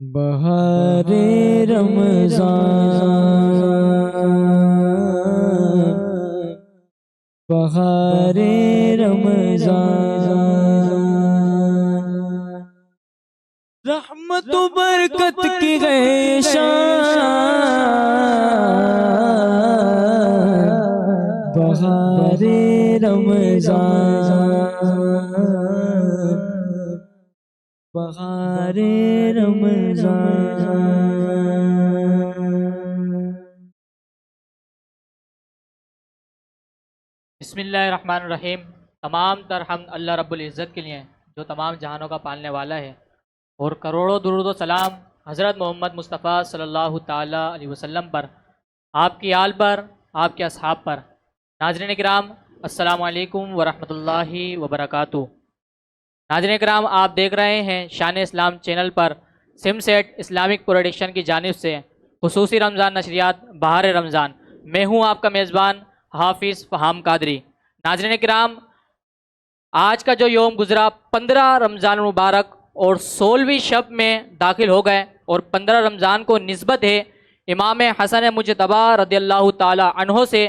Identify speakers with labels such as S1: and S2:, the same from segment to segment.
S1: بہار رمضان، بہار رمضان، رحمت و برکت کی گئے شان، بہار رمضان، بہار رمضان۔
S2: بسم اللہ الرحمن الرحیم۔ تمام تر حمد اللہ رب العزت کے لیے جو تمام جہانوں کا پالنے والا ہے، اور کروڑوں درود و سلام حضرت محمد مصطفیٰ صلی اللہ تعالیٰ علیہ وسلم پر، آپ کی آل پر، آپ کے اصحاب پر۔ ناظرین کرام، السلام علیکم ورحمۃ اللہ وبرکاتہ۔ ناظرین کرام، آپ دیکھ رہے ہیں شان اسلام چینل پر سم سیٹ اسلامک پروڈکشن کی جانب سے خصوصی رمضان نشریات بہار رمضان۔ میں ہوں آپ کا میزبان حافظ فہام قادری۔ ناظرین کرام، آج کا جو یوم گزرا 15 رمضان المبارک اور 16ویں شب میں داخل ہو گئے، اور 15 رمضان کو نسبت ہے امام حسن مجتبیٰ رضی اللہ تعالی عنہ سے۔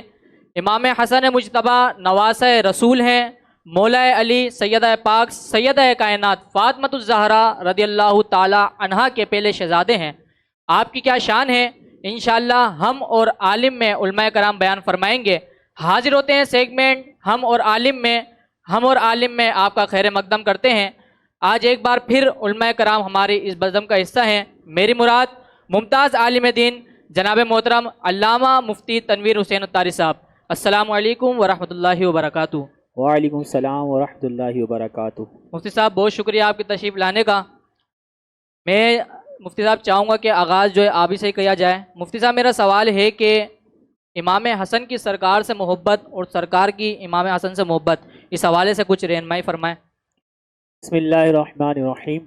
S2: امام حسن مجتبیٰ نواسہ رسول ہیں، مولا علی سیدہ پاک سیدہ کائنات فاطمۃ الزہرا رضی اللہ تعالی عنہا کے پہلے شہزادے ہیں۔ آپ کی کیا شان ہے، انشاءاللہ ہم اور عالم میں علماء کرام بیان فرمائیں گے۔ حاضر ہوتے ہیں سیگمنٹ ہم اور عالم میں آپ کا خیر مقدم کرتے ہیں۔ آج ایک بار پھر علماء کرام ہماری اس بزم کا حصہ ہیں۔ میری مراد ممتاز عالم دین جناب محترم علامہ مفتی تنویر حسین اتاری صاحب۔ السلام علیکم ورحمۃ اللہ وبرکاتہ۔
S3: وعلیکم السلام ورحمۃ اللہ وبرکاتہ۔
S2: مفتی صاحب بہت شکریہ آپ کی تشریف لانے کا۔ میں مفتی صاحب چاہوں گا کہ آغاز جو ہے آپ ہی سے کیا جائے۔ مفتی صاحب، میرا سوال ہے کہ امام حسن کی سرکار سے محبت اور سرکار کی امام حسن سے محبت، اس حوالے سے کچھ رہنمائی فرمائیں۔
S3: بسم اللہ الرحمن الرحیم۔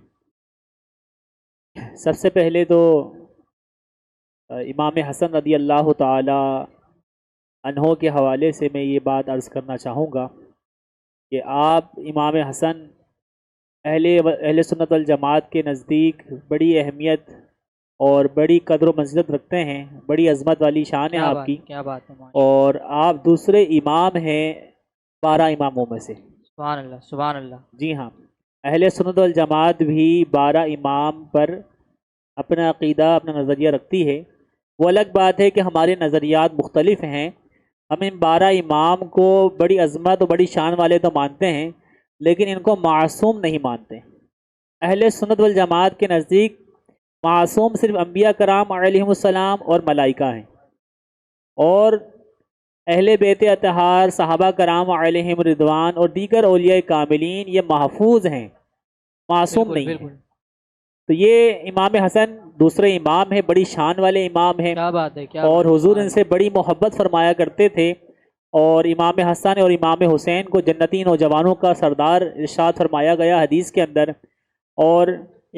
S3: سب سے پہلے تو امام حسن رضی اللہ تعالی عنہ کے حوالے سے میں یہ بات عرض کرنا چاہوں گا کہ آپ امام حسن اہل سنت والجماعت کے نزدیک بڑی اہمیت اور بڑی قدر و منزلت رکھتے ہیں، بڑی عظمت والی شان ہے آپ کی۔
S2: کیا بات ہے،
S3: اور آپ دوسرے امام ہیں 12 اماموں میں سے۔
S2: سبحان اللہ، سبحان اللہ۔
S3: جی ہاں، اہل سنت والجماعت بھی 12 امام پر اپنا عقیدہ، اپنا نظریہ رکھتی ہے۔ وہ الگ بات ہے کہ ہمارے نظریات مختلف ہیں۔ ہم ان 12 امام کو بڑی عظمت اور بڑی شان والے تو مانتے ہیں، لیکن ان کو معصوم نہیں مانتے۔ اہل سنت والجماعت کے نزدیک معصوم صرف انبیاء کرام علیہم السلام اور ملائکہ ہیں، اور اہل بیت اطہار صحابہ کرام علیہم رضوان اور دیگر اولیاء کاملین یہ محفوظ ہیں، معصوم نہیں ہیں۔ تو یہ امام حسن دوسرے امام ہیں، بڑی شان والے امام ہیں،
S2: کیا بات ہے،
S3: اور حضور ان سے بڑی محبت فرمایا کرتے تھے۔ اور امام حسن اور امام حسین کو جنتی نوجوانوں کا سردار ارشاد فرمایا گیا حدیث کے اندر۔ اور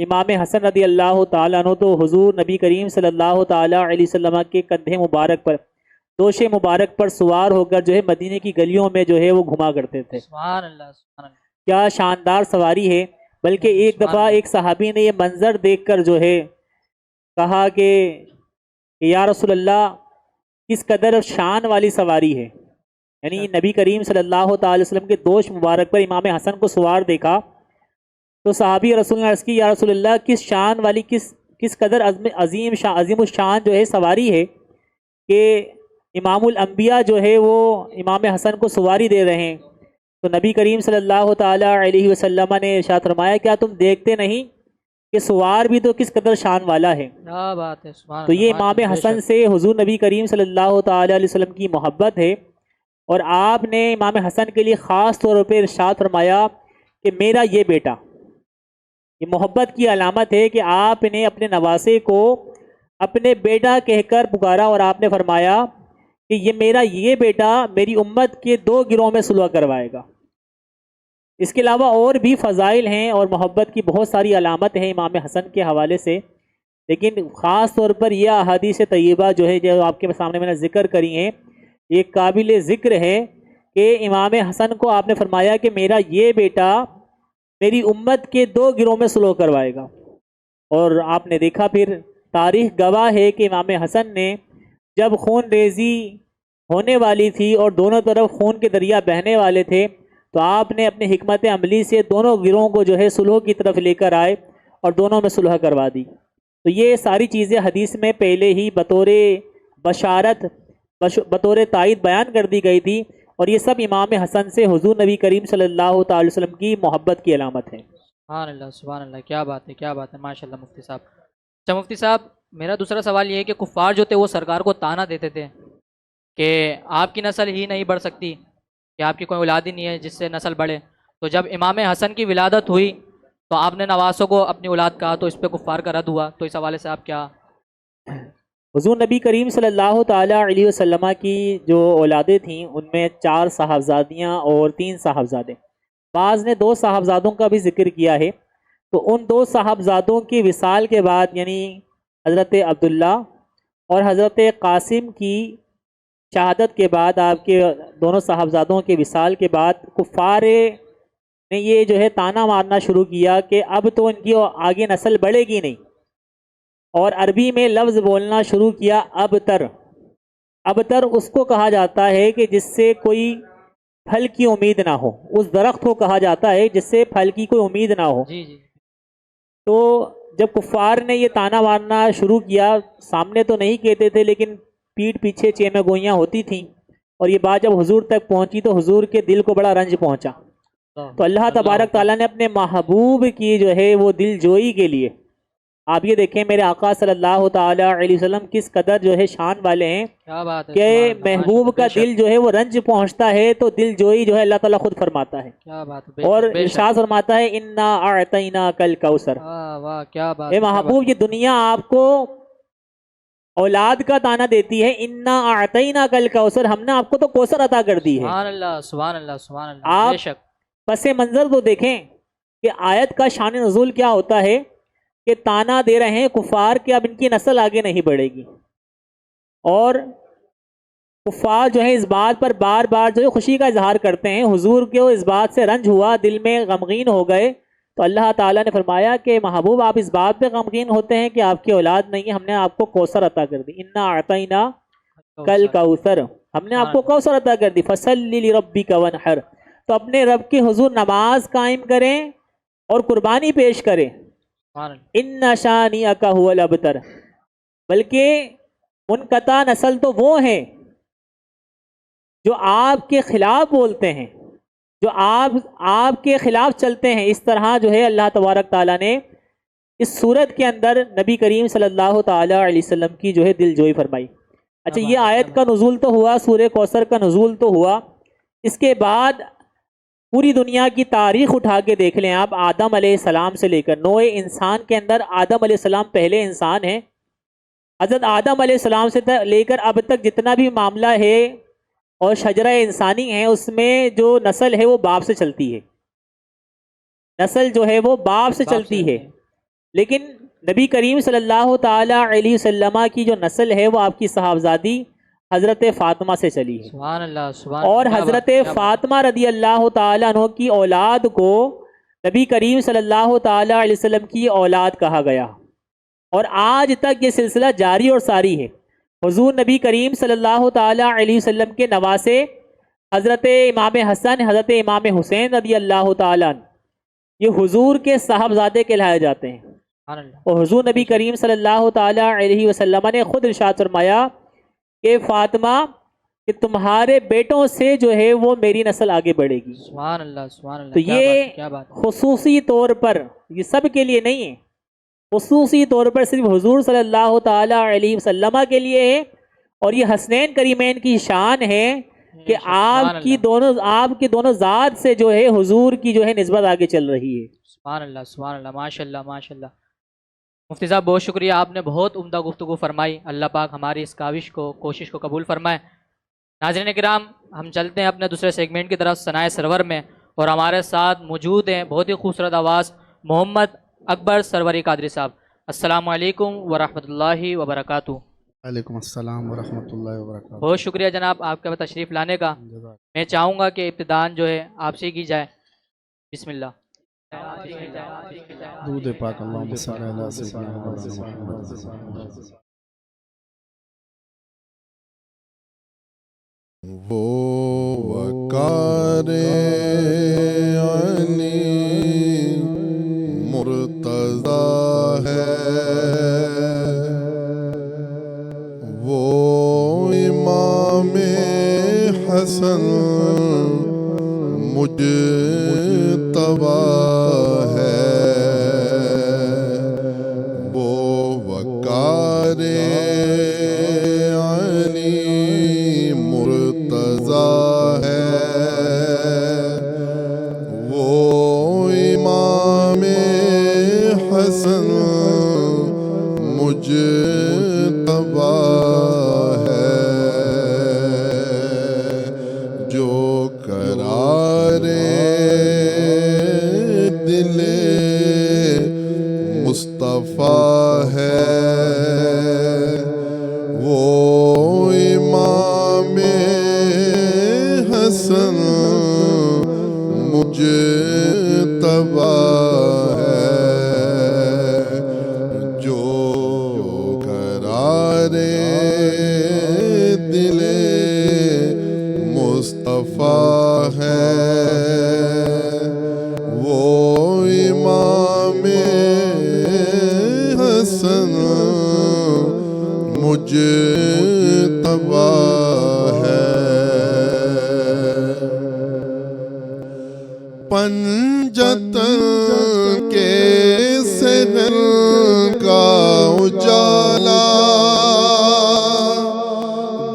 S3: امام حسن رضی اللہ تعالیٰ عنہ تو حضور نبی کریم صلی اللہ تعالیٰ علیہ وسلم کے کندھے مبارک پر، دوش مبارک پر سوار ہو کر جو ہے مدینے کی گلیوں میں جو ہے وہ گھما کرتے تھے۔
S2: سبحان اللہ، سبحان اللہ۔
S3: کیا شاندار سواری ہے! بلکہ ایک دفعہ ایک صحابی نے یہ منظر دیکھ کر جو ہے کہا کہ یا رسول اللہ، کس قدر شان والی سواری ہے۔ یعنی نبی کریم صلی اللہ تعالی وسلم کے دوش مبارک پر امام حسن کو سوار دیکھا تو صحابی رسول اللہ عرض کی، یا رسول اللہ، کس شان والی، کس قدر عظیم الشان جو ہے سواری ہے کہ امام الانبیاء جو ہے وہ امام حسن کو سواری دے رہے ہیں۔ تو نبی کریم صلی اللہ تعالیٰ علیہ وسلم نے ارشاد فرمایا، کیا تم دیکھتے نہیں کہ سوار بھی تو کس قدر شان والا ہے۔
S2: کیا بات ہے، سبحان اللہ۔
S3: تو یہ امام حسن سے حضور نبی کریم صلی اللہ تعالیٰ علیہ وسلم کی محبت ہے، اور آپ نے امام حسن کے لیے خاص طور پہ ارشاد فرمایا کہ میرا یہ بیٹا، یہ محبت کی علامت ہے کہ آپ نے اپنے نواسے کو اپنے بیٹا کہہ کر پکارا، اور آپ نے فرمایا کہ یہ بیٹا میری امت کے 2 گروہوں میں صلح کروائے گا۔ اس کے علاوہ اور بھی فضائل ہیں اور محبت کی بہت ساری علامت ہیں امام حسن کے حوالے سے، لیکن خاص طور پر یہ احادیث طیبہ جو ہے جو آپ کے سامنے میں نے ذکر کری ہیں، یہ قابل ذکر ہے کہ امام حسن کو آپ نے فرمایا کہ میرا یہ بیٹا میری امت کے 2 گروہ میں صلح کروائے گا۔ اور آپ نے دیکھا پھر تاریخ گواہ ہے کہ امام حسن نے جب خون ریزی ہونے والی تھی اور دونوں طرف خون کے دریا بہنے والے تھے تو آپ نے اپنی حکمت عملی سے دونوں گروہوں کو جو ہے صلح کی طرف لے کر آئے اور دونوں میں صلح کروا دی۔ تو یہ ساری چیزیں حدیث میں پہلے ہی بطور بشارت بطور تائید بیان کر دی گئی تھی، اور یہ سب امام حسن سے حضور نبی کریم صلی اللہ تعالی وسلم کی محبت کی علامت ہے۔
S2: سبحان اللہ سبحان اللہ، کیا بات ہے کیا بات ہے، ماشاء اللہ مفتی صاحب۔ اچھا مفتی صاحب، میرا دوسرا سوال یہ ہے کہ کفار جو تھے وہ سرکار کو طعنہ دیتے تھے کہ آپ کی نسل ہی نہیں بڑھ سکتی، کہ آپ کی کوئی اولاد ہی نہیں ہے جس سے نسل بڑھے۔ تو جب امام حسن کی ولادت ہوئی تو آپ نے نواسوں کو اپنی اولاد کہا، تو اس پہ کفار کا رد ہوا، تو اس حوالے سے آپ کیا؟
S3: حضور نبی کریم صلی اللہ تعالی علیہ وسلم کی جو اولادیں تھیں ان میں 4 صاحبزادیاں اور 3 صاحبزادے، بعض نے 2 صاحبزادوں کا بھی ذکر کیا ہے۔ تو ان 2 صاحبزادوں کی وصال کے بعد یعنی حضرت عبداللہ اور حضرت قاسم کی شہادت کے بعد، آپ کے دونوں صاحبزادوں کے وصال کے بعد کفار نے یہ جو ہے طعنہ مارنا شروع کیا کہ اب تو ان کی آگے نسل بڑھے گی نہیں، اور عربی میں لفظ بولنا شروع کیا ابتر۔ ابتر اس کو کہا جاتا ہے کہ جس سے کوئی پھل کی امید نہ ہو، اس درخت کو کہا جاتا ہے جس سے پھل کی کوئی امید نہ ہو۔
S2: جی جی۔
S3: تو جب کفار نے یہ طعنہ مارنا شروع کیا، سامنے تو نہیں کہتے تھے لیکن پیٹھ پیچھے چیمے گوئیاں ہوتی تھیں، اور یہ بات جب حضور تک پہنچی تو حضور کے دل کو بڑا رنج پہنچا۔ تو اللہ تبارک تعالیٰ نے اپنے محبوب کی جو ہے وہ دل جوئی کے لیے، آپ یہ دیکھیں میرے آقا صلی اللہ تعالی علیہ وسلم کس قدر جو ہے شان والے ہیں
S2: کیا بات ہے
S3: کہ محبوب کا دل جو ہے وہ رنج پہنچتا ہے تو دل جوئی جو ہے اللہ تعالیٰ خود فرماتا ہے،
S2: کیا بات
S3: اور ارشاد فرماتا ہے انا اعطیناک الکوثر۔
S2: واہ کیا بات
S3: اے محبوب، یہ دنیا آپ کو اولاد کا طعنہ دیتی ہے، انا اعطیناک الکوثر، ہم نے آپ کو تو کوثر عطا کر دی ہے۔
S2: سبحان اللہ سبحان اللہ سبحان اللہ،
S3: آپ
S2: بے شک۔
S3: پس منظر تو دیکھیں کہ آیت کا شان نزول کیا ہوتا ہے کہ طعنہ دے رہے ہیں کفار کہ اب ان کی نسل آگے نہیں بڑھے گی، اور کفار جو ہے اس بات پر بار بار جو ہے خوشی کا اظہار کرتے ہیں۔ حضور کو اس بات سے رنج ہوا، دل میں غمگین ہو گئے، تو اللہ تعالیٰ نے فرمایا کہ محبوب آپ اس بات پہ غمگین ہوتے ہیں کہ آپ کی اولاد نہیں ہے، ہم نے آپ کو کوثر عطا کر دی، انا اعطینا کل کوثر، ہم نے آپ کو کوثر عطا کر دی، فصلی لربک وانحر، تو اپنے رب کے حضور نماز قائم کریں اور قربانی پیش کریں۔ ان شانئک ھو الابتر، بلکہ منقطع نسل تو وہ ہیں جو آپ کے خلاف بولتے ہیں، جو آپ کے خلاف چلتے ہیں۔ اس طرح جو ہے اللہ تبارک تعالیٰ نے اس صورت کے اندر نبی کریم صلی اللہ تعالی علیہ وسلم کی جو ہے دل جوئی فرمائی۔ اچھا، یہ آیت کا نزول تو ہوا، سورہ کوثر کا نزول تو ہوا، اس کے بعد پوری دنیا کی تاریخ اٹھا کے دیکھ لیں آپ، آدم علیہ السلام سے لے کر نوع انسان کے اندر آدم علیہ السلام پہلے انسان ہیں۔ حضرت آدم علیہ السلام سے لے کر اب تک جتنا بھی معاملہ ہے اور شجرہ انسانی ہے، اس میں جو نسل ہے وہ باپ سے چلتی ہے، نسل جو ہے وہ باپ سے چلتی ہے، لیکن نبی کریم صلی اللہ تعالی علیہ وسلم کی جو نسل ہے وہ آپ کی صاحبزادی حضرت فاطمہ سے چلی ہے،
S2: سبحان اللہ سبحان
S3: اور
S2: اللہ،
S3: حضرت فاطمہ رضی اللہ تعالیٰ عنہ کی اولاد کو نبی کریم صلی اللہ تعالی علیہ وسلم کی اولاد کہا گیا، اور آج تک یہ سلسلہ جاری اور ساری ہے۔ حضور نبی کریم صلی اللہ تعالی علیہ وسلم کے نواسے حضرت امام حسن، حضرت امام حسین رضی اللہ تعالیٰ عنہ، یہ حضور کے صاحبزادے کہلائے جاتے ہیں، اور حضور نبی کریم صلی اللہ تعالی علیہ وسلم نے خود ارشاد فرمایا کہ فاطمہ، کہ تمہارے بیٹوں سے جو ہے وہ میری نسل آگے بڑھے گی۔
S2: سبحان اللہ سبحان اللہ،
S3: تو یہ
S2: کیا بات،
S3: خصوصی طور پر، یہ سب کے لیے نہیں ہے، خصوصی طور پر صرف حضور صلی اللہ تعالی علیہ وسلم کے لیے ہے، اور یہ حسنین کریمین کی شان ہے کہ آپ کی دونوں ذات سے جو ہے حضور کی جو ہے نسبت آگے چل رہی ہے۔
S2: سبحان اللہ ماشاء اللہ ماشاء اللہ۔ مفتی صاحب بہت شکریہ، آپ نے بہت عمدہ گفتگو فرمائی، اللہ پاک ہماری اس کوشش کو قبول فرمائے۔ ناظرین کرام، ہم چلتے ہیں اپنے دوسرے سیگمنٹ کی طرف ثنائے سرور میں، اور ہمارے ساتھ موجود ہیں بہت ہی خوبصورت آواز محمد اکبر سروری قادری صاحب۔ السلام علیکم ورحمۃ اللہ وبرکاتہ۔
S4: وعلیکم السلام ورحمۃ اللہ وبرکاتہ۔
S2: بہت شکریہ جناب آپ کا تشریف لانے کا۔ میں چاہوں گا کہ ابتداءً جو ہے آپ سے کی جائے، بسم اللہ۔
S4: درود پاک اللہم صلی علی سیدنا محمد.
S5: وہ وقار علی مرتضی ہے، وہ امام حسن مجتبی ہے، وہ وقار علی مرتضی ہے، وہ امام حسن مجتبی ہے، جو قرار دل مصطفیٰ ہے، وہ امام حسن مجتبی ہے، جو قرار دل مصطفیٰ ہے، وہ امام حسن مجتبی ہے، پنجتن کے صحن کا اجالا،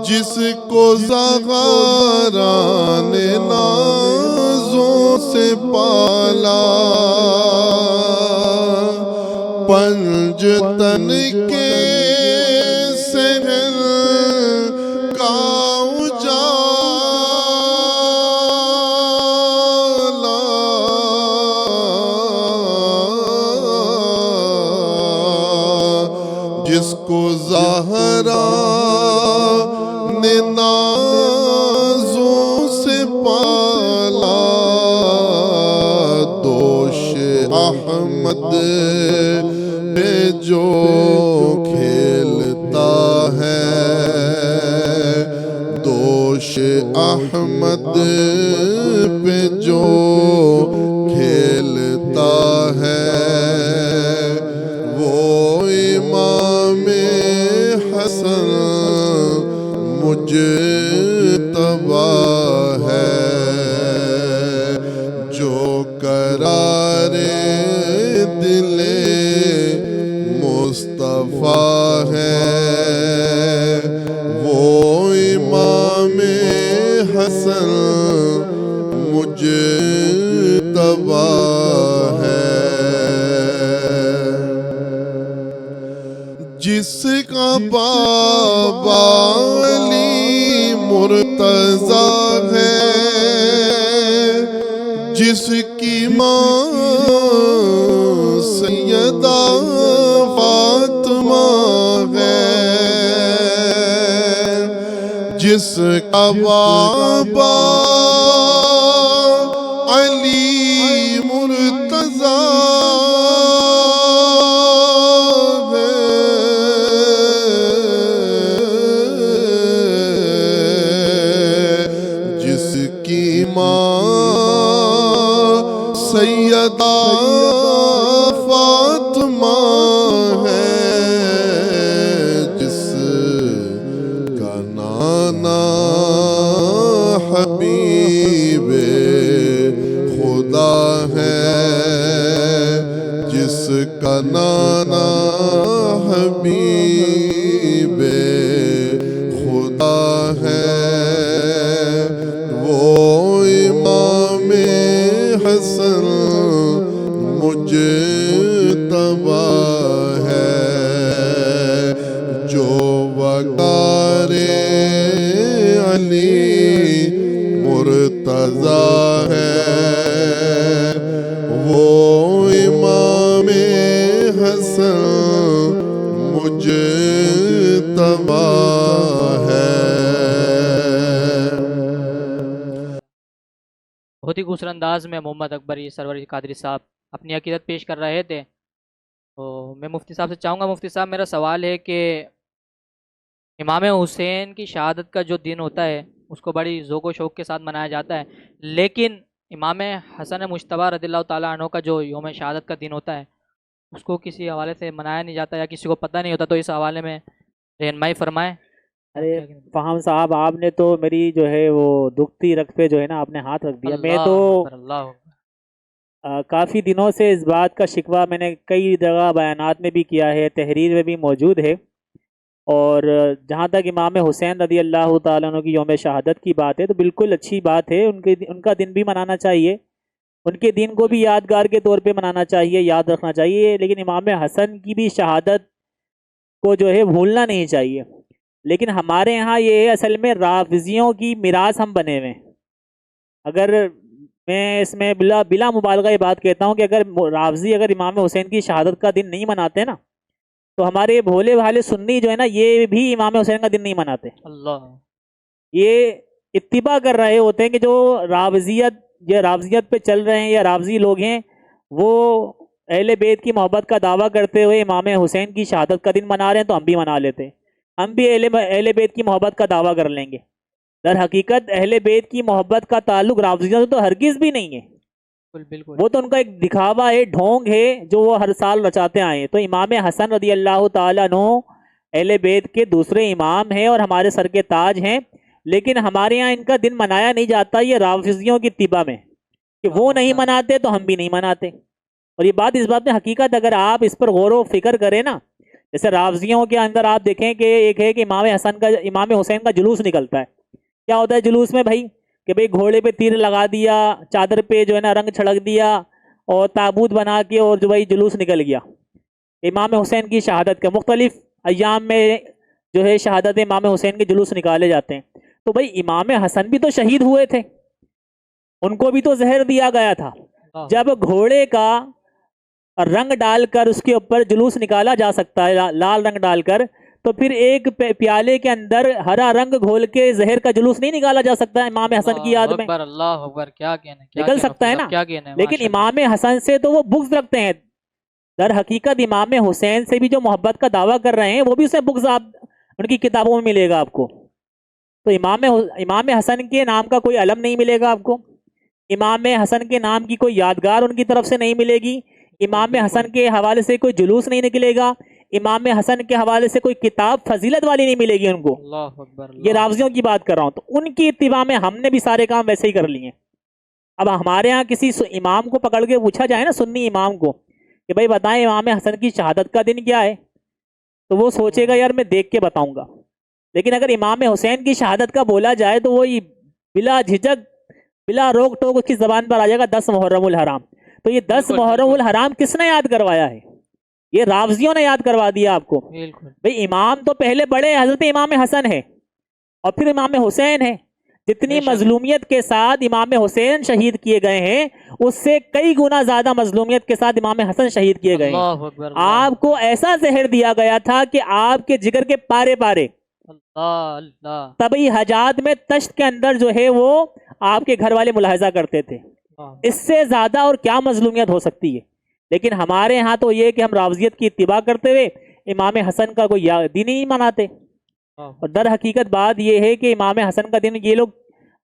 S5: جس کو زغاران نازوں سے پالا، پنجتن کے صحن کا اجالا، جس کو زہرا نے نازوں سے پالا، دوش احمد پہ جو کھیلتا ہے، دوش احمد پہ جو کھیلتا ہے، وہ امام حسن مجتبی ہے، جو قرار دل مصطفیٰ ہے، وہ امام حسن مجتبی ہے، جس کا بابا علی مرتضی ہے، جس کی ماں سیدہ فاطمہ ہے، جس کا بابا علی مرتضی سیدہ فاطمہ ہے، جس کا نانا حبیب خدا ہے، جس کا نانا حبیب خدا ہے، وہ امام حسن مجتبی ہے، جو وقار علی مرتضی ہے، وہ امام حسن مجتبی ہے۔
S2: بہت ہی خوبصورت انداز میں محمد اکبری سرور قادری صاحب اپنی عقیدت پیش کر رہے تھے۔ تو میں مفتی صاحب سے چاہوں گا، مفتی صاحب میرا سوال ہے کہ امام حسین کی شہادت کا جو دن ہوتا ہے اس کو بڑی ذوق و شوق کے ساتھ منایا جاتا ہے، لیکن امام حسن مجتبیٰ رضی اللہ تعالیٰ عنہ کا جو یوم شہادت کا دن ہوتا ہے اس کو کسی حوالے سے منایا نہیں جاتا یا کسی کو پتہ نہیں ہوتا، تو اس حوالے میں رہنمائی فرمائیں۔
S3: ارے فہم صاحب، آپ نے تو میری جو ہے وہ دکھتی رگ پہ جو ہے نا آپ نے ہاتھ رکھ دیا۔ میں تو
S2: اللہ
S3: کافی دنوں سے اس بات کا شکوہ میں نے کئی جگہ بیانات میں بھی کیا ہے، تحریر میں بھی موجود ہے، اور جہاں تک امام حسین رضی اللہ تعالیٰ عنہ کی یوم شہادت کی بات ہے تو بالکل اچھی بات ہے، ان کا دن بھی منانا چاہیے، ان کے دن کو بھی یادگار کے طور پہ منانا چاہیے، یاد رکھنا چاہیے، لیکن امام حسن کی بھی شہادت کو جو ہے بھولنا نہیں چاہیے۔ لیکن ہمارے یہاں یہ ہے اصل میں رافضیوں کی میراث ہم بنے ہوئے ہیں۔ اگر میں اس میں بلا مبالغہ یہ بات کہتا ہوں کہ اگر رافضی اگر امام حسین کی شہادت کا دن نہیں مناتے نا تو ہمارے بھولے بھالے سنی جو ہے نا یہ بھی امام حسین کا دن نہیں مناتے۔
S2: اللہ،
S3: یہ اتباع کر رہے ہوتے ہیں کہ جو رافضیت پہ چل رہے ہیں یا رافضی لوگ ہیں وہ اہل بیت کی محبت کا دعویٰ کرتے ہوئے امام حسین کی شہادت کا دن منا رہے ہیں تو ہم بھی منا لیتے ہیں، ہم بھی اہل بیت کی محبت کا دعویٰ کر لیں گے۔ در حقیقت اہل بیت کی محبت کا تعلق رافضیوں سے تو ہرگز بھی نہیں ہے،
S2: بالکل
S3: وہ تو ان کا ایک دکھاوا ہے، ڈھونگ ہے جو وہ ہر سال رچاتے آئے ہیں۔ تو امام حسن رضی اللہ تعالیٰ عنہ اہل بیت کے دوسرے امام ہیں اور ہمارے سر کے تاج ہیں، لیکن ہمارے یہاں ان کا دن منایا نہیں جاتا، یہ رافضیوں کی اتباع میں کہ وہ نہیں مناتے تو ہم بھی نہیں مناتے۔ اور یہ بات اس بات میں حقیقت اگر آپ اس پر غور و فکر کریں نا، جیسے رافضیوں کے اندر آپ دیکھیں کہ ایک ہے کہ امام حسین کا جلوس نکلتا ہے۔ کیا ہوتا ہے جلوس میں بھائی کہ بھائی گھوڑے پہ تیر لگا دیا، چادر پہ جو ہے نا رنگ چھڑک دیا اور تابوت بنا کے اور جو بھائی جلوس نکل گیا امام حسین کی شہادت کا۔ مختلف ایام میں جو ہے شہادت امام حسین کے جلوس نکالے جاتے ہیں۔ تو بھائی امام حسن بھی تو شہید ہوئے تھے، ان کو بھی تو زہر دیا گیا تھا۔ جب گھوڑے کا رنگ ڈال کر اس کے اوپر جلوس نکالا جا سکتا ہے لال رنگ ڈال کر، تو پھر ایک پیالے کے اندر ہرا رنگ گھول کے زہر کا جلوس نہیں نکالا جا سکتا امام حسن کی یاد میں؟
S2: اللہ اکبر، کیا کہنا
S3: نکل سکتا ہے نا، لیکن امام حسن سے تو وہ بغض رکھتے ہیں۔ در حقیقت امام حسین سے بھی جو محبت کا دعویٰ کر رہے ہیں وہ بھی اسے بغض آپ ان کی کتابوں میں ملے گا آپ کو۔ تو امام حسن کے نام کا کوئی علم نہیں ملے گا آپ کو، امام حسن کے نام کی کوئی یادگار ان کی طرف سے نہیں ملے گی، امام حسن کے حوالے سے کوئی جلوس نہیں نکلے گا، امام حسن کے حوالے سے کوئی کتاب فضیلت والی نہیں ملے گی ان کو۔
S2: اللہ اکبر،
S3: یہ رافضیوں کی بات کر رہا ہوں، تو ان کی اتباع میں ہم نے بھی سارے کام ویسے ہی کر لیے۔ اب ہمارے ہاں کسی امام کو پکڑ کے پوچھا جائے نا، سنی امام کو کہ بھائی بتائیں امام حسن کی شہادت کا دن کیا ہے، تو وہ سوچے گا یار میں دیکھ کے بتاؤں گا۔ لیکن اگر امام حسین کی شہادت کا بولا جائے تو وہ بلا جھجک بلا روک ٹوک اس کی زبان پر آ جائے گا 10 محرم الحرام۔ تو یہ 10 محرم الحرام کس نے یاد کروایا ہے؟ یہ رافضیوں نے یاد کروا دیا آپ کو۔ بھئی امام تو پہلے بڑے حضرت امام حسن ہے اور پھر امام حسین ہے۔ جتنی مظلومیت کے ساتھ امام حسین شہید کیے گئے ہیں اس سے کئی گنا زیادہ مظلومیت کے ساتھ امام حسن شہید کیے گئے ہیں۔ آپ کو ایسا زہر دیا گیا تھا کہ آپ کے جگر کے پارے پارے طبعی حاجات میں تشت کے اندر جو ہے وہ آپ کے گھر والے ملاحظہ کرتے تھے۔ اس سے زیادہ اور کیا مظلومیت ہو سکتی ہے؟ لیکن ہمارے ہاں تو یہ کہ ہم رافضیت کی اتباع کرتے ہوئے امام حسن کا کوئی دن ہی مناتے۔ اور در حقیقت بات یہ ہے کہ امام حسن کا دن یہ لوگ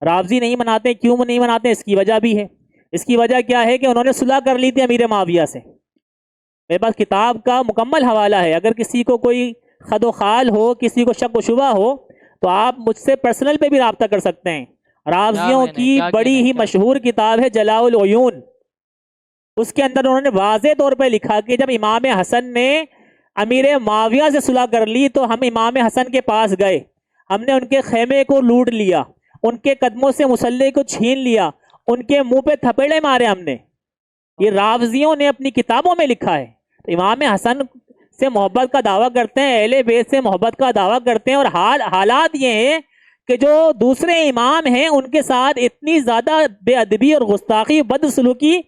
S3: رافضی نہیں مناتے، کیوں نہیں مناتے؟ اس کی وجہ بھی ہے۔ اس کی وجہ کیا ہے کہ انہوں نے صلح کر لی تھی امیر معاویہ سے۔ میرے پاس کتاب کا مکمل حوالہ ہے، اگر کسی کو کوئی خد و خال ہو، کسی کو شک و شبہ ہو تو آپ مجھ سے پرسنل پہ بھی رابطہ کر سکتے ہیں۔ رافضیوں کی بڑی ہی مشہور کتاب ہے جلاء العیون، اس کے اندر انہوں نے واضح طور پہ لکھا کہ جب امام حسن نے امیر معاویہ سے صلح کر لی تو ہم امام حسن کے پاس گئے، ہم نے ان کے خیمے کو لوٹ لیا، ان کے قدموں سے مسلح کو چھین لیا، ان کے منہ پہ تھپڑے مارے ہم نے۔ یہ رافضیوں نے اپنی کتابوں میں لکھا ہے۔ تو امام حسن سے محبت کا دعویٰ کرتے ہیں، اہل بیت سے محبت کا دعویٰ کرتے ہیں، اور حالات یہ ہیں کہ جو دوسرے امام ہیں ان کے ساتھ اتنی زیادہ بے ادبی اور گستاخی بدسلوکی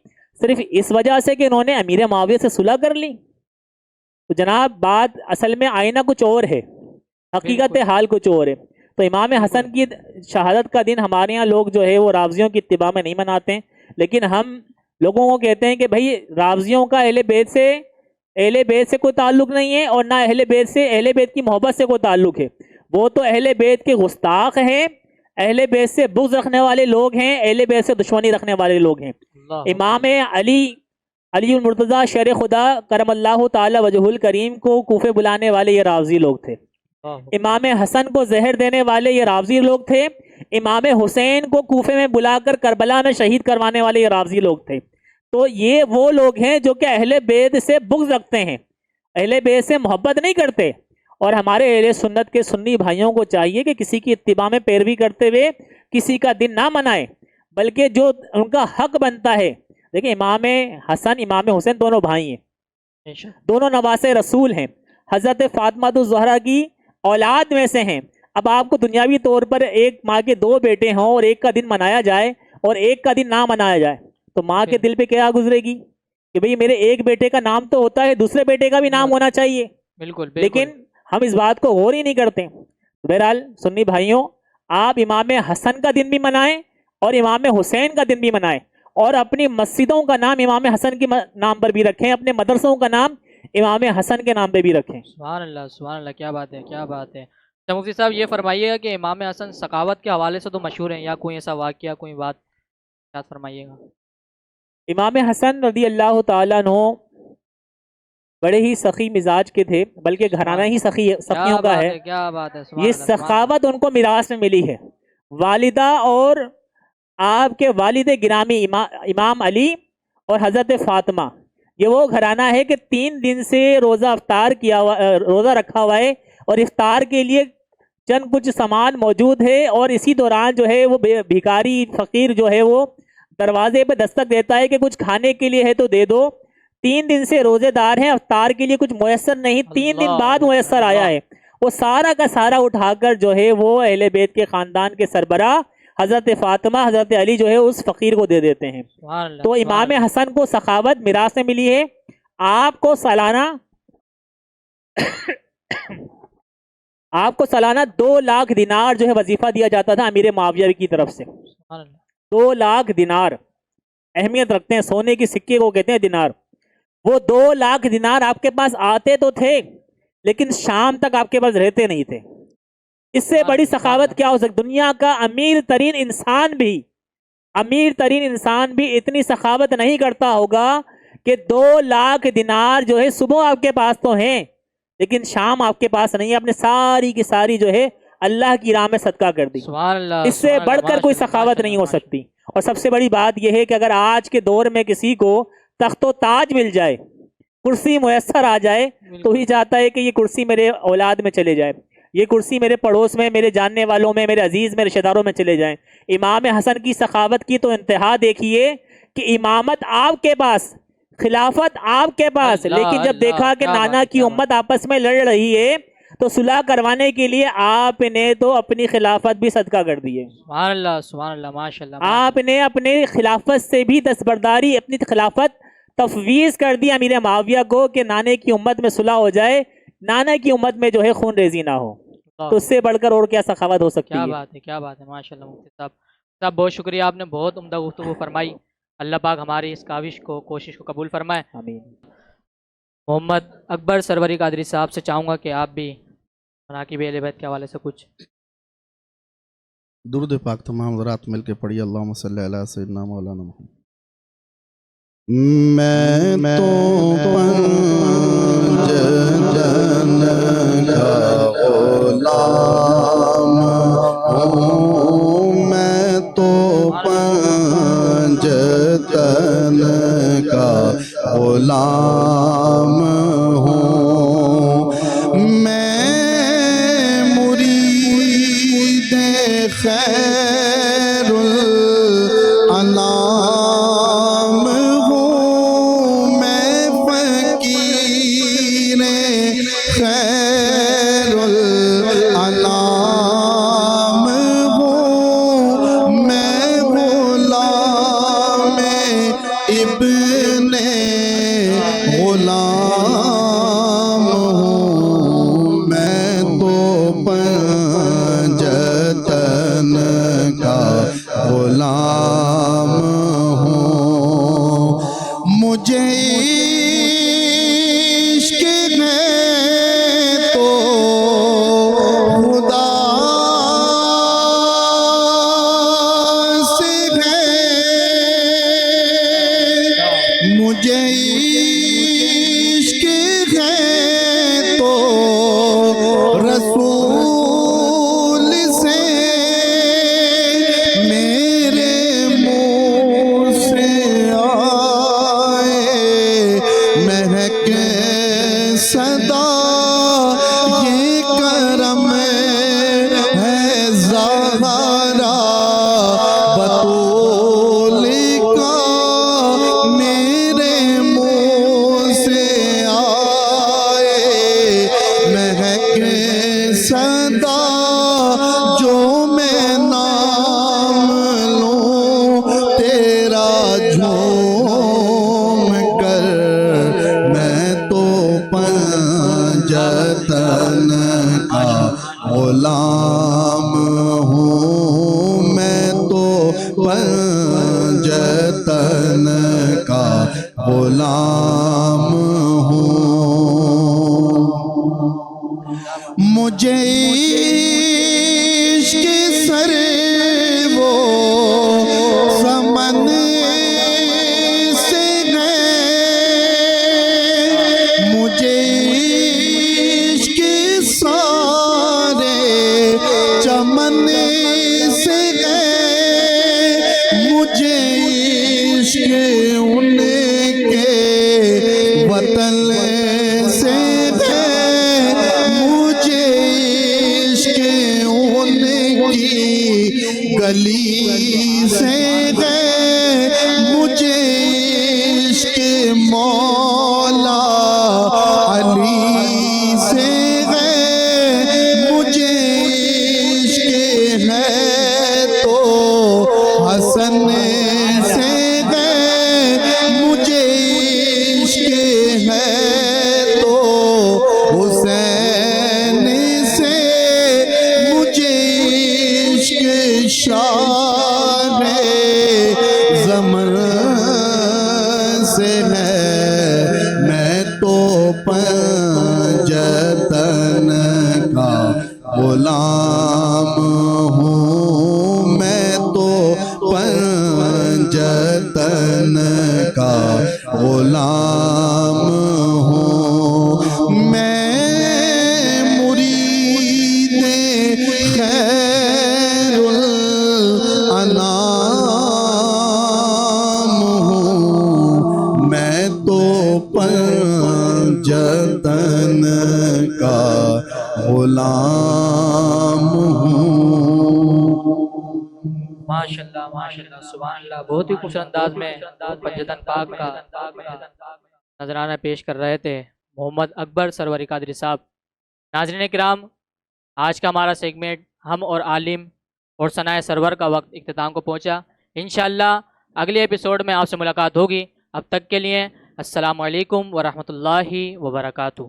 S3: صرف اس وجہ سے کہ انہوں نے امیر معاویہ سے صلح کر لی۔ تو جناب بات اصل میں آئینہ کچھ اور ہے، حقیقت حال کچھ اور ہے۔ تو امام حسن کی شہادت کا دن ہمارے یہاں لوگ جو ہے وہ رافضیوں کی اتباع میں نہیں مناتے ہیں، لیکن ہم لوگوں کو کہتے ہیں کہ بھائی رافضیوں کا اہل بیت سے اہل بیت سے کوئی تعلق نہیں ہے اور نہ اہل بیت سے اہل بیت کی محبت سے کوئی تعلق ہے. وہ تو اہل بیت کے گستاخ ہیں، اہل بیت سے بغض رکھنے والے لوگ ہیں، اہل بیت سے دشمنی رکھنے والے لوگ ہیں. امام علی المرتضیٰ شیر خدا کرم اللہ تعالی وجہ الکریم کو کوفے بلانے والے یہ رافضی لوگ تھے. امام حسن کو زہر دینے والے یہ رافضی لوگ تھے. امام حسین کو کوفے میں بلا کر کربلا میں شہید کروانے والے یہ رافضی لوگ تھے. تو یہ وہ لوگ ہیں جو کہ اہل بیت سے بغض رکھتے ہیں، اہل بیت سے محبت نہیں کرتے. اور ہمارے اہل سنت کے سنی بھائیوں کو چاہیے کہ کسی کی اتباع میں پیروی کرتے ہوئے کسی کا دن نہ منائیں، بلکہ جو ان کا حق بنتا ہے. دیکھیں امام حسن امام حسین دونوں بھائی ہیں، دونوں نواسے رسول ہیں، حضرت فاطمہ الزہرا کی اولاد میں سے ہیں. اب آپ کو دنیاوی طور پر ایک ماں کے دو بیٹے ہوں اور ایک کا دن منایا جائے اور ایک کا دن نہ منایا جائے تو ماں کے دل پہ کیا گزرے گی کہ بھئی میرے ایک بیٹے کا نام تو ہوتا ہے، دوسرے بیٹے کا بھی نام ہونا چاہیے.
S2: بالکل.
S3: لیکن ہم اس بات کو غور ہی نہیں کرتے. بہرحال سنی بھائیوں، آپ امام حسن کا دن بھی منائیں اور امام حسین کا دن بھی منائیں، اور اپنی مسجدوں کا نام امام حسن کے نام پر بھی رکھیں، اپنے مدرسوں کا نام امام حسن کے نام پہ بھی رکھیں.
S2: سبحان اللہ، کیا بات ہے، کیا بات ہے. تو مفتی صاحب یہ فرمائیے گا کہ امام حسن سخاوت کے حوالے سے تو مشہور ہیں، یا کوئی ایسا واقعہ کوئی بات یاد فرمائیے گا.
S3: امام حسن رضی اللہ تعالیٰ عنہ بڑے ہی سخی مزاج کے تھے، بلکہ گھرانہ ہی سخیوں کا ہے.
S2: کیا بات ہے.
S3: یہ سخاوت ان کو میراث میں ملی ہے. والدہ اور آپ کے والد گرامی امام علی اور حضرت فاطمہ، یہ وہ گھرانہ ہے کہ 3 دن سے روزہ رکھا ہوا ہے اور افطار کے لیے چند کچھ سامان موجود ہے، اور اسی دوران جو ہے وہ بھکاری فقیر جو ہے وہ دروازے پہ دستک دیتا ہے کہ کچھ کھانے کے لیے ہے تو دے دو. 3 دن سے روزے دار ہیں، افطار کے لیے کچھ میسر نہیں، 3 دن بعد میسر آیا ہے. وہ سارا کا سارا اٹھا کر جو ہے وہ اہل بیت کے خاندان کے سربراہ حضرت فاطمہ حضرت علی جو ہے اس فقیر کو دے دیتے ہیں. تو امام حسن کو سخاوت میراث میں ملی ہے. آپ کو سالانہ 2 لاکھ دینار جو ہے وظیفہ دیا جاتا تھا امیر معاویہ کی طرف سے. 2 لاکھ دینار اہمیت رکھتے ہیں، سونے کی سکے کو کہتے ہیں دینار. وہ 2 لاکھ دینار آپ کے پاس آتے تو تھے لیکن شام تک آپ کے پاس رہتے نہیں تھے. اس سے بڑی سخاوت کیا ہو سکتی؟ دنیا کا امیر ترین انسان بھی اتنی سخاوت نہیں کرتا ہوگا کہ 2 لاکھ دینار جو ہے صبح آپ کے پاس تو ہیں لیکن شام آپ کے پاس نہیں ہے، اپنے ساری کی ساری جو ہے اللہ کی راہ میں صدقہ کر دی. اس سے بڑھ کر کوئی سخاوت نہیں ہو سکتی. اور سب سے بڑی بات یہ ہے کہ اگر آج کے دور میں کسی کو تخت و تاج مل جائے، کرسی میسر آ جائے، تو ہی چاہتا ہے کہ یہ کرسی میرے اولاد میں چلے جائے، یہ کرسی میرے پڑوس میں، میرے جاننے والوں میں، میرے عزیز میں، رشتہ داروں میں چلے جائیں. امام حسن کی سخاوت کی تو انتہا دیکھیے کہ امامت آپ کے پاس، خلافت آپ کے پاس، لیکن جب دیکھا کہ نانا کی امت آپس میں لڑ رہی ہے تو صلح کروانے کے لیے آپ نے تو اپنی خلافت بھی صدقہ کر دی ہے.
S2: سبحان اللہ، ماشاءاللہ.
S3: آپ نے اپنے خلافت سے بھی دستبرداری، اپنی خلافت تفویض کر دی امیر معاویہ کو کہ نانے کی امت میں صلح ہو جائے، نانا کی امت میں جو ہے خون ریزی نہ ہو. تو اس سے بڑھ کر اور کیا سخاوت ہو سکتی ہے؟
S2: کیا بات ہے، ماشاءاللہ. مفتی صاحب بہت شکریہ، آپ نے بہت عمدہ گفتگو فرمائی. اللہ پاک ہماری اس کوشش کو قبول فرمائے.
S3: آمین.
S2: محمد اکبر سروری قادری صاحب سے چاہوں گا کہ آپ بھی مناقب اہل بیت کے حوالے سے کچھ.
S4: درود پاک تمام حضرات مل کے پڑھیے. اللہم صلی علی سیدنا مولانا محمد. میں تو پنج جن کا غلام ہوں، میں تو پنج تن کا غلام ہوں، میں مرید خیر الانام ہوں، میں فقیر خیر الانام ہوں، میں غلام ابن غلام ہوں، میں تو پنجتن کا غلام ہوں، مجھے
S5: صدا جو میں نام لوں تیرا جھوم کر، میں تو پنجتن کا غلام ہوں، میں تو پنجتن کا غلام ہوں۔ مجھے عشق سر وہ سمن سے گئے، مجھے عشق سارے چمن سے گئے، مجھے عشق ان کے وطن سے گئے، مجھے عشق ان کی گلی سے گئے، مجھے عشق مولا علی سے گئے، مجھے عشق ہے تو حسن سے گئے، مجھے عشق ہے تو حسین سے، مجھے عشق شان زمن سے ہے، میں تو پنجتن کا غلام ہوں، میں تو پنجتن کا غلام ہوں، میں مرید خیر الانام ہوں، میں تو پنجتن کا غلام ہوں۔
S2: ماشاءاللہ ماشاءاللہ سبحان اللہ، بہت ہی خوش انداز میں پنجتن پاک کا نذرانہ پیش کر رہے تھے محمد اکبر سرور قادری صاحب۔ ناظرین کرام، آج کا ہمارا سیگمنٹ ہم اور عالم اور ثنائے سرور کا وقت اختتام کو پہنچا۔ انشاءاللہ اگلے ایپیسوڈ میں آپ سے ملاقات ہوگی، اب تک کے لیے السلام علیکم ورحمۃ اللہ وبرکاتہ۔